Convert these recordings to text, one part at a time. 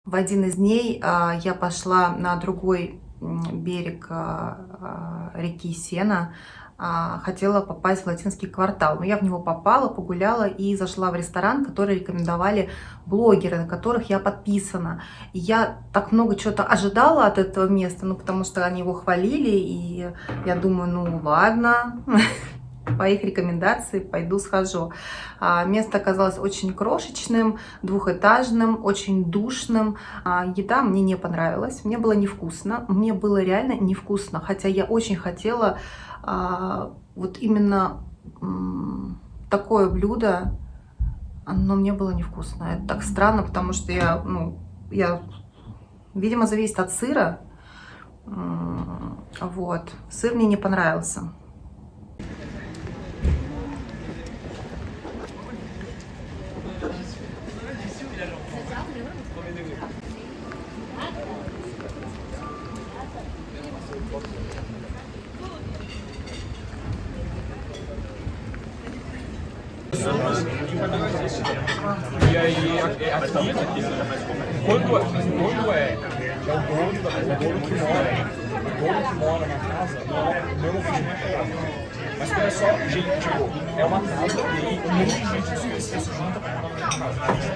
В один из дней я пошла на другой берег реки Сена, хотела попасть в латинский квартал. Но я в него попала, погуляла и зашла в ресторан, который рекомендовали блогеры, на которых я подписана. И я так много чего-то ожидала от этого места, ну, потому что они его хвалили, и я думаю, ну, ладно, по их рекомендации пойду схожу. Место оказалось очень крошечным, двухэтажным, очень душным. Еда мне не понравилась, мне было невкусно, мне было реально невкусно, хотя я очень хотела вот именно такое блюдо, но мне было невкусно. Это так странно, потому что видимо, зависит от сыра. Вот, сыр мне не понравился. E aí, aqui, quando é o dono que mora na casa, não é o meu movimento. Mas não é só gente, tipo, é uma casa e aí um monte de gente se junta pra morar na casa.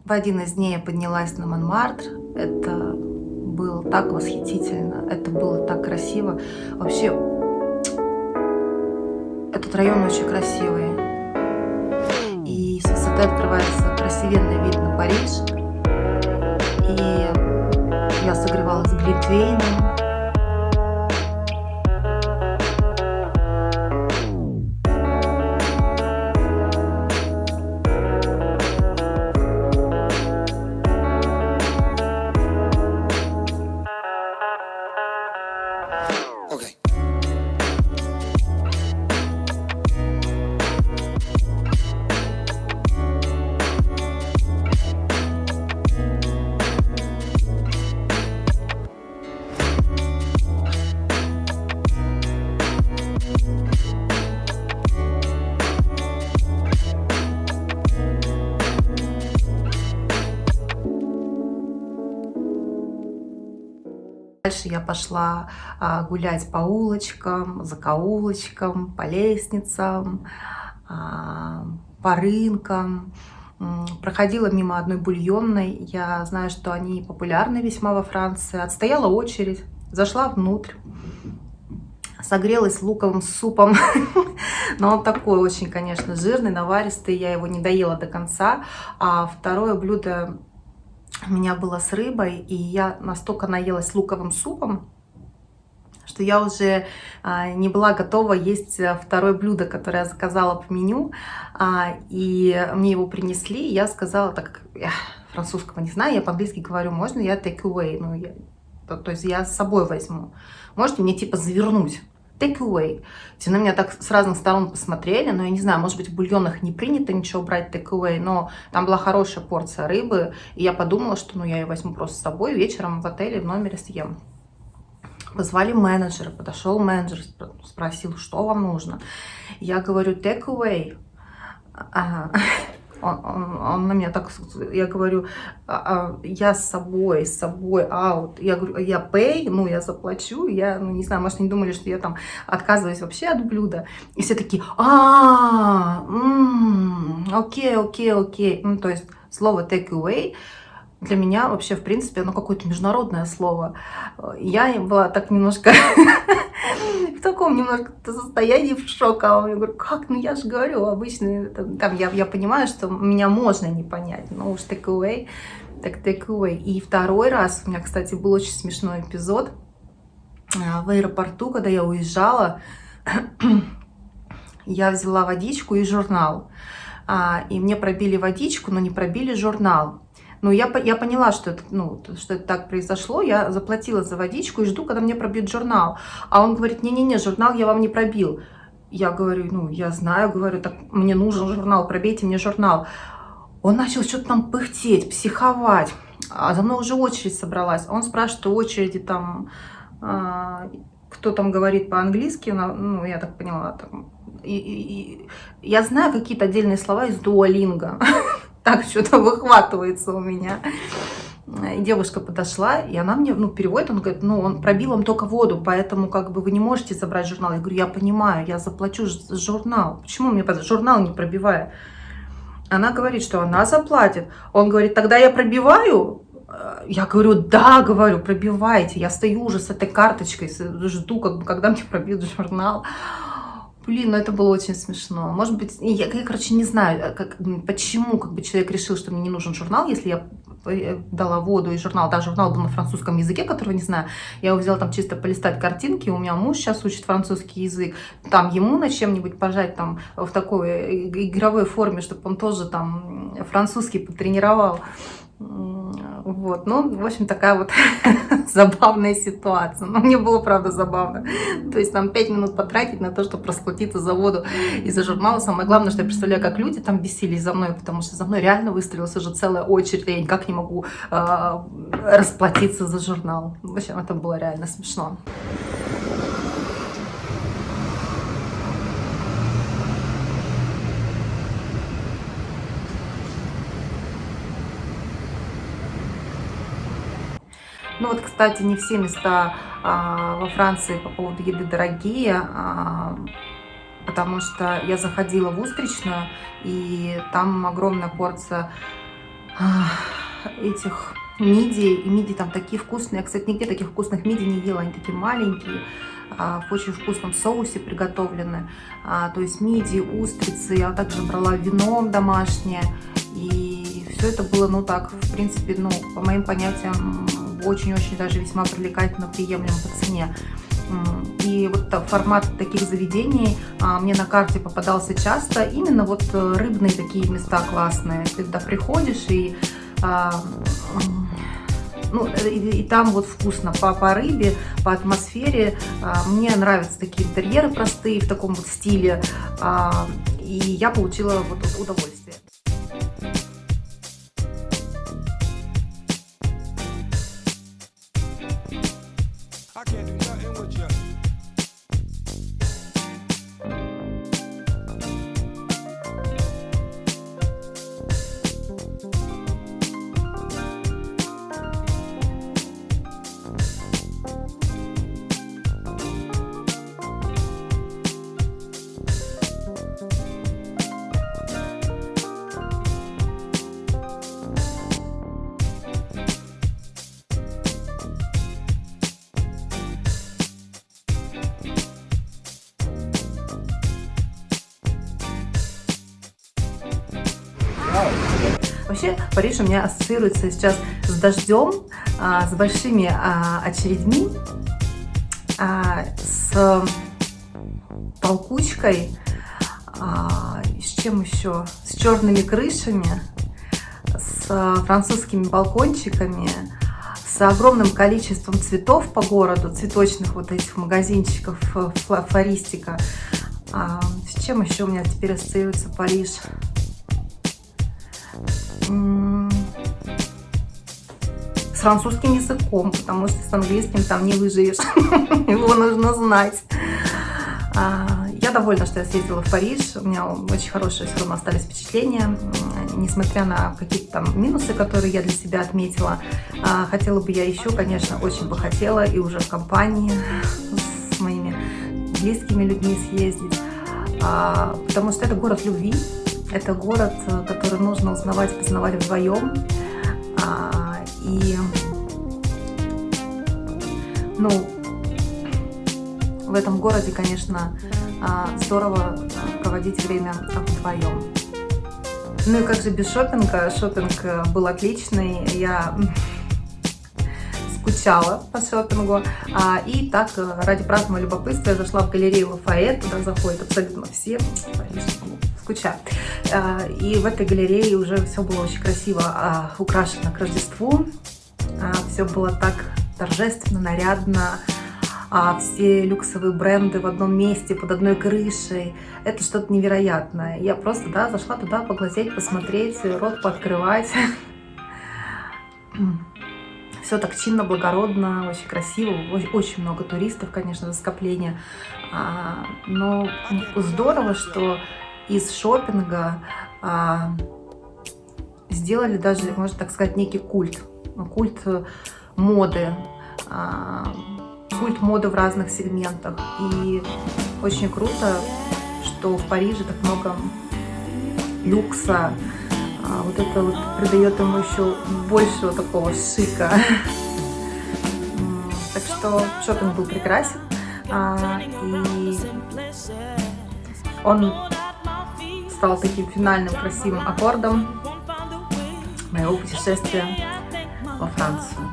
В один из дней я поднялась на Монмартр. Это было так восхитительно, это было так красиво. Вообще, этот район очень красивый. И с высоты открывается красивенный вид на Париж. И я согревалась глинтвейном. Дальше я пошла гулять по улочкам, закоулочкам, по лестницам, по рынкам. Проходила мимо одной бульонной. Я знаю, что они популярны весьма во Франции. Отстояла очередь, зашла внутрь, согрелась луковым супом. Но он такой очень, конечно, жирный, наваристый. Я его не доела до конца. А второе блюдо у меня было с рыбой. И я настолько наелась луковым супом, что я уже не была готова есть второе блюдо, которое я заказала по меню. И мне его принесли. И я сказала, так как я французского не знаю, я по-английски говорю, можно я take away? Ну, то есть я с собой возьму. Можете мне типа завернуть? Take away. Все на меня так с разных сторон посмотрели, но я не знаю, может быть, в бульонах не принято ничего брать take away, но там была хорошая порция рыбы, и я подумала, что ну, я ее возьму просто с собой, вечером в отеле в номере съем. Позвали менеджера, подошел менеджер, спросил, что вам нужно. Я говорю, take away. Он на меня так, я говорю, я с собой, out. Я говорю, я pay, ну, я заплачу, я, ну, не знаю, может, они думали, что я там отказываюсь вообще от блюда. И все такие, окей. Ну, то есть слово take away для меня вообще, в принципе, оно какое-то международное слово. Я была так немножко в таком немножко состоянии в шоке. Я говорю, как? Ну я же говорю, обычно там я понимаю, что меня можно не понять. Но уж take away, так take away. И второй раз, у меня, кстати, был очень смешной эпизод в аэропорту, когда я уезжала, я взяла водичку и журнал. И мне пробили водичку, но не пробили журнал. Ну, я поняла, что это так произошло. Я заплатила за водичку и жду, когда мне пробьют журнал. А он говорит, не-не-не, журнал я вам не пробил. Я говорю, ну, я знаю, говорю, так мне нужен журнал, пробейте мне журнал. Он начал что-то там пыхтеть, психовать. А за мной уже очередь собралась. Он спрашивает, у очереди там, кто там говорит по-английски, ну, я так поняла. Там, и я знаю какие-то отдельные слова из Duolingo. Так что-то выхватывается у меня. И девушка подошла, и она мне, переводит, он говорит, он пробил вам только воду, поэтому как бы вы не можете забрать журнал. Я говорю, я понимаю, я заплачу журнал. Почему мне журнал не пробивая? Она говорит, что она заплатит. Он говорит, тогда я пробиваю? Я говорю, да, говорю, пробивайте. Я стою уже с этой карточкой, жду, когда мне пробьют журнал. Блин, это было очень смешно. Может быть, я короче, не знаю, почему человек решил, что мне не нужен журнал, если я дала воду и журнал. Да, журнал был на французском языке, которого не знаю. Я его взяла там чисто полистать картинки. У меня муж сейчас учит французский язык. Там ему на чем-нибудь пожать там в такой игровой форме, чтобы он тоже там французский потренировал. Вот, в общем, такая вот забавная ситуация. Но мне было, правда, забавно. То есть там 5 минут потратить на то, чтобы расплатиться за воду и за журнал. Самое главное, что я представляю, как люди там бесились за мной, потому что за мной реально выстроилась уже целая очередь. Я никак не могу расплатиться за журнал. В общем, это было реально смешно. Ну вот, кстати, не все места во Франции по поводу еды дорогие, потому что я заходила в устричную, и там огромная порция этих мидий, и мидии там такие вкусные. Я, кстати, нигде таких вкусных мидий не ела, они такие маленькие, в очень вкусном соусе приготовлены. То есть мидии, устрицы, я также брала вино домашнее, и все это было, так, в принципе, по моим понятиям, очень-очень даже весьма привлекательно, приемлемо по цене. И вот формат таких заведений мне на карте попадался часто. Именно вот рыбные такие места классные. Ты туда приходишь, и там вот вкусно по рыбе, по атмосфере. Мне нравятся такие интерьеры простые, в таком вот стиле. И я получила вот удовольствие. Вообще Париж у меня ассоциируется сейчас с дождем, с большими очередьми, с толкучкой, с чем еще? С черными крышами, с французскими балкончиками, с огромным количеством цветов по городу, цветочных вот этих магазинчиков, флористика. С чем еще у меня теперь ассоциируется Париж? С французским языком, потому что с английским там не выживешь, его нужно знать. Я довольна, что я съездила в Париж, у меня очень хорошие все равно остались впечатления, несмотря на какие-то там минусы, которые я для себя отметила. Хотела бы я еще, конечно, очень бы хотела и уже в компании с моими близкими людьми съездить, потому что это город любви, это город, который нужно узнавать и познавать вдвоем. И, ну, в этом городе, конечно, здорово проводить время вдвоем. Ну и как же без шопинга? Шопинг был отличный, я скучала по шопингу. И так, ради праздного любопытства, я зашла в галерею Лафайет, туда заходят абсолютно все, скучаю. И в этой галерее уже все было очень красиво украшено к Рождеству. Все было так торжественно, нарядно. Все люксовые бренды в одном месте, под одной крышей. Это что-то невероятное. Я просто, да, зашла туда поглазеть, посмотреть, рот пооткрывать. Все так чинно, благородно, очень красиво. Очень много туристов, конечно, скопление. Но здорово, что из шопинга сделали даже, можно так сказать, некий культ. Культ моды. Культ моды в разных сегментах. И очень круто, что в Париже так много люкса. Вот это вот придает ему еще большего такого шика. Так что шопинг был прекрасен. И он стал таким финальным красивым аккордом моего путешествия во Францию.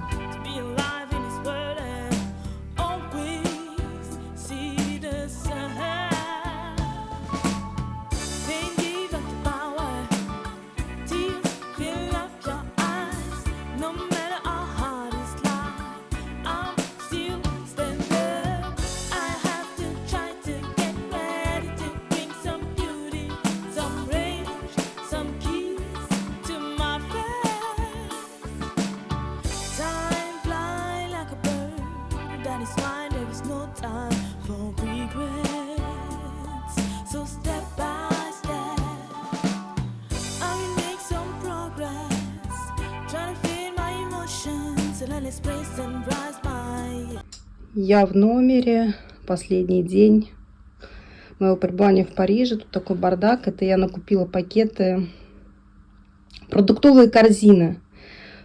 Я в номере, последний день моего пребывания в Париже. Тут такой бардак. Это я накупила пакеты, продуктовые корзины.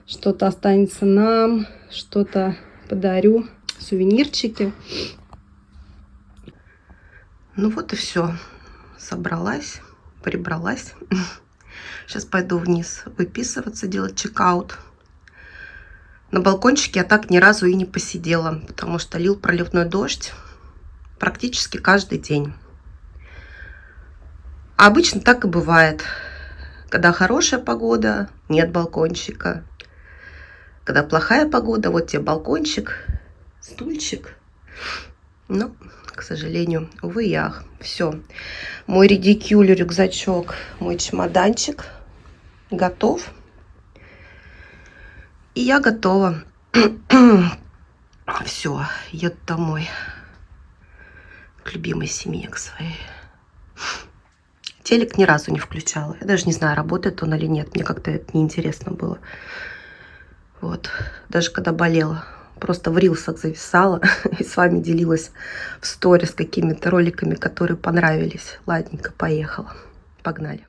Что-то останется нам, что-то подарю, сувенирчики. Ну вот и все. Собралась, прибралась. Сейчас пойду вниз выписываться, делать чекаут. На балкончике я так ни разу и не посидела, потому что лил проливной дождь практически каждый день. А обычно так и бывает. Когда хорошая погода, нет балкончика. Когда плохая погода, вот тебе балкончик, стульчик. Но, к сожалению, увы и ах. Все. Мой редикюль, рюкзачок, мой чемоданчик готов. И я готова. Все, еду домой. К любимой семье, к своей. Телек ни разу не включала. Я даже не знаю, работает он или нет. Мне как-то это неинтересно было. Вот. Даже когда болела. Просто в рилсах зависала и с вами делилась в сторис какими-то роликами, которые понравились. Ладненько, поехала. Погнали.